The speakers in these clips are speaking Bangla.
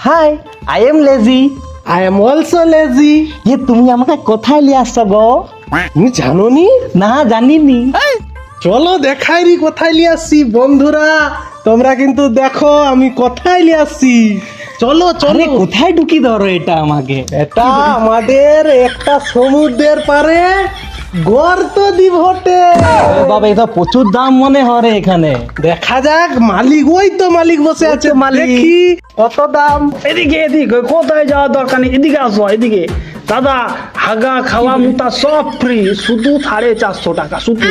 High, I am lazy. I am also lazy. তুমি আমাকে কোথায় নিয়ে আসছো গো? তুমি জানোনি? না, জানিনি। চলো দেখাই রি কোথায় নিয়ে আসছি বন্ধুরা। তোমরা কিন্তু দেখো আমি কোথায় নিয়ে আসছি। চলো আরে চলো। কোথায় ঢুকি ধরো এটা আমাকে? এটা আমাদের একটা সমুদ্রের পারে গর্ত দ্বীপ হোটেল। বাবা, এটা প্রচুর দাম মনে হয় রে এখানে। দেখা যাক, মালিক ওই তো মালিক বসে আছে, মালিক। দেখি কত দাম। এদিকে এদিকে কোথায় যাওয়ার দরকার নেই, এদিকে আসো এদিকে। দাদা, হাগা খাওয়া মুতা সব ফ্রি, শুধু 450 টাকা শুধু।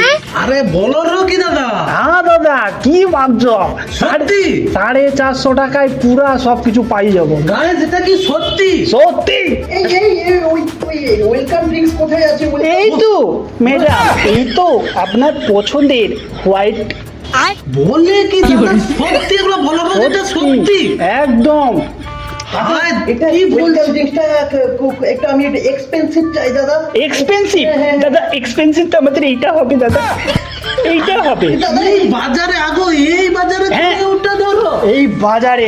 আরে বলো কি দাদা? হ্যাঁ দাদা, কি ভাবছো? সত্যি? 450 টাকায় পুরা সবকিছু পাই যাবো। গাইস, এটা কি সত্যি? সত্যি? ওয়েলকাম ড্রিঙ্কস কোথায় আছে? এই তো ম্যাডাম, এই তো আপনার পছন্দের হোয়াইট। বলে কি দাদা? সত্যি এগুলো বলো, এটা সত্যি? একদম। এটা কি বলছো? একটা আমি এটা এক্সপেন্সিভ চাই দাদা। এক্সপেন্সিভ? দাদা এক্সপেন্সিভ তো আমাদের এইটা হবে দাদা, এইটা হবে। দাদা এই বাজারে আগো, এই বাজারে হ্যাঁ। তুমি ওটা ধরো। এই বাজারে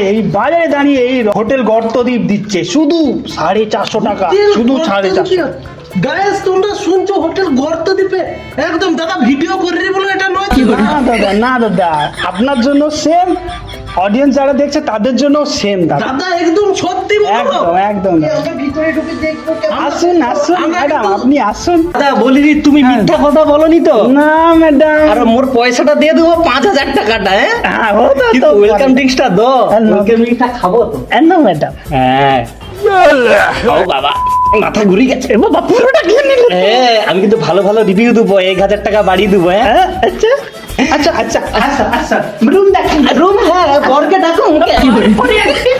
দাঁড়িয়ে এই হোটেল গর্তদ্বীপ দিচ্ছে শুধু 450 টাকা, শুধু 450। গাইস, তোমরা শুনছো হোটেল গর্তদ্বীপে? একদম দাদা ভিডিও করে বলে এটা নয় তো? না দাদা, আপনার জন্য সেম, অডিয়েন্স যারা দেখছে তাদের জন্য সেম দাদা। দাদা একদম সত্যি বলো। একদম একদম। আমরা ভিতরে ঢুকে দেখবো কেমন। আসুন আসুন আমরা ম্যাডাম, কিন্তু- আপনি আসুন। দাদা বলিনি, তুমি হ্যাঁ। মিথ্যা কথা বলনি তো? না ম্যাডাম। আর মোর পয়সাটা দিয়ে দেবো 5000 টাকাটা। হ্যাঁ, ও তো কিন্তু তো ওয়েলকাম ড্রিঙ্কসটা দাও। হ্যাঁ, না। ওয়েলকাম ড্রিঙ্কসটা খাবো তো। না ম্যাডাম। হ্যাঁ। ও বাবা, মাথা ঘুরে গেছে। এ বাবা, পুরোটা খেয়ে নিলেন? হ্যাঁ, আমি কিন্তু ভালো ভালো রিভিউ দেবো, 1000 টাকা বাড়িয়ে দেবো। হ্যাঁ, হ্যাঁ, আচ্ছা আচ্ছা আচ্ছা আচ্ছা আচ্ছা, রুম দেখেন। রুম, হ্যাঁ, বরকে ডাকো।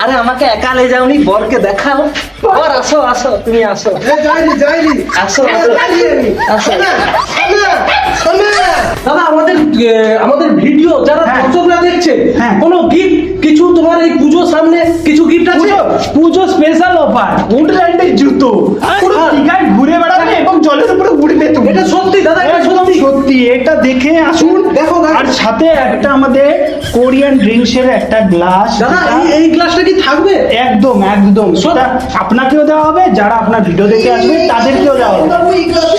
আরে আমাকে একা লে যাওনি, বরকে দেখাও। বর আসো আসো, তুমি আসো। যাইনি আসো আসো আসো। দাদা, আমাদের ভিডিও যারা হ্যাঁ। দর্শকরা দেখছে, হ্যাঁ। কোনো গিফট কিছু তোমার এই পুজোর সামনে কিছু গিফট আছে? পুজো স্পেশাল অফার, উডল্যান্ডের জুতো, পুরো দীঘায় ঘুরে বেড়াবে এবং জলের উপরে উড়বে তুমি। এটা সত্যি দাদা, এটা সত্যি। সত্যি, এটা দেখে আসুন। দেখো দাদা। আর সাথে একটা আমাদের কোরিয়ান ড্রিঙ্কসের একটা গ্লাস। দাদা এই গ্লাসটা কি থাকবে? একদম একদম, সেটা আপনাকেও দেওয়া হবে, যারা আপনার ভিডিও দেখে আসবে তাদেরকেও দেওয়া হবে।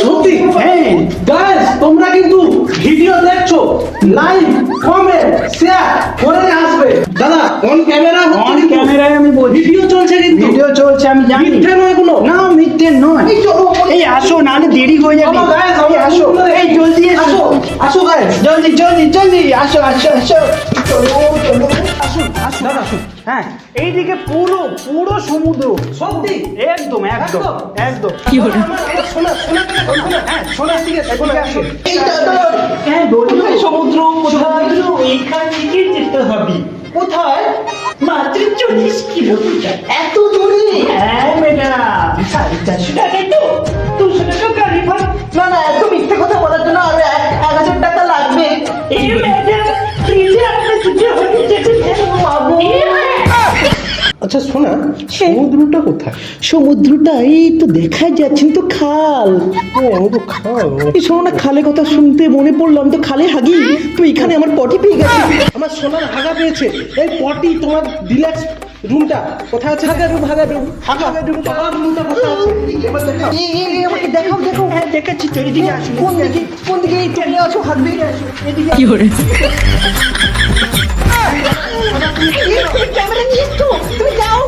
সত্যি? হ্যাঁ। গাইস, তোমরা কিন্তু ভিডিও দেখছো, লাইক কমেন্ট শেয়ার করে আসবে। দাদা অন ক্যামেরা, অন ক্যামেরায় আমি বলছি, ভিডিও চলছে কিন্তু। ভিডিও চলছে, আমি জানি। মিথ্যে নয় কোনো। না, মিথ্যে নয়। এই চলো, এই আসো, নাহলে দেরি হয়ে যাবে। চলো guys, এই আসো, এই জলদি আসো আসো, আসো গাইস। জলদি জলদি জলদি আসো আসো আসো। আসুন আসুন দাদা আসুন। হ্যাঁ, এইদিকে পুরো পুরো সমুদ্র। সত্যি? একদম একদম একদম। শোনা শোনা শোনা। হ্যাঁ, শোনা, ঠিক আছে, শোনা, আসো। এই দাদা, হ্যাঁ, বলুন। সমুদ্র কোথায়? এইখান থেকে যেতে হবে। কোথায়? মাত্র 40 কিলোমিটার। এত দূরে? হ্যাঁ ম্যাডাম, 450 টাকায় তো 200 টাকা গাড়ি ভাড়া। না না, এত মিথ্যে কথা বলার জন্য আরো 1000 টাকা লাগবে। এই ম্যাডাম, প্লিজ আপনার দুটো হয়ে যেতে দেন বাবু। আচ্ছা শোনা, সমুদ্রটা কোথায়? সমুদ্রটা এই তো দেখা যাচ্ছেন তো, খাল। আমি তো খাও। এই শোনো না, খালে কথা শুনতে মনে পড়লো, আমি তো খালে হাগি, তো এখানে আমার পটি পেয়ে গেছে। আমার সোনার হাগা পেয়েছে। এই পটি তোমার ডিলাক্স রুমটা কোথায় আছে? হাগা রুমটা তোমার রুমটা কোথায় আছে? এবার দেখাও। আমাকে দেখাও দেখাও। হ্যাঁ, দেখাচ্ছি তো, এদিকে আসুন। কোন দিকে কোন দিকে? এই তুমি আছো, হাগবে। এদিকে ক্যামেরা নিয়ে তো তুমি যাও।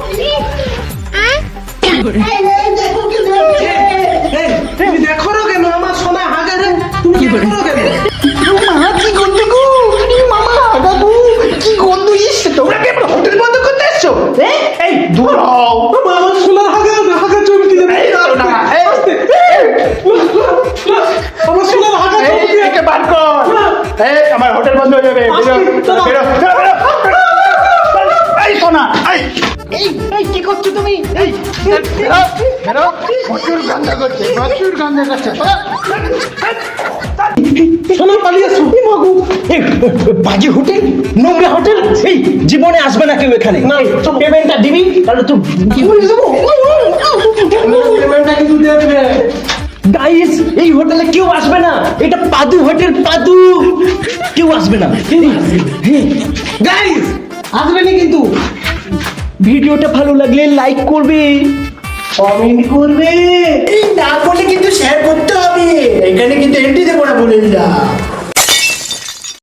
এই, তুমি দেখো না কেন আমার সোনা হাগা রে? তুমি দেখো না কেন? মা, কি গন্ধ গো! মামা, বাবু, কি গন্ধ এসছে! তোমরা কি আমার হোটেল বন্ধ করতে এসছো? এই দূর হও। আমার সোনার হাগা চমকে যাবে। এই দাও না, এই। আমার সোনার হাগা এই, চমকে একে বার কর। এই, আমার হোটেল বন্ধ হয়ে যাবে। বেরো, বেরো, বেরো, বেরো, বেরো। এই সোনা, এই। এই কি করছো তুমি? এই, বেরো, বেরো। প্রচুর গন্ধ করছে, প্রচুর গন্ধ করছে। সোনা পালিয়ে আসো। বাজে হোটেল, নোংরা হোটেল, এই জীবনে আসবে না কেউ এখানে। না, পেমেন্টটা দিবি, তাহলে তুই কি করে দেবো? পেমেন্টটা কিন্তু দিয়ে দেবে। গাইস, এই হোটেলে কেউ আসবে না, এটা পাদু হোটেল, পাদু। কেউ আসবে না। গাইস, আসবেনি কিন্তু। ভিডিওটা ভালো লাগলে লাইক করবে, কমেন্ট করবে, এই না করলে কিন্তু শেয়ার করতে হবে, এখানে কিন্তু এন্ট্রি দেবো না বলে দিলাম।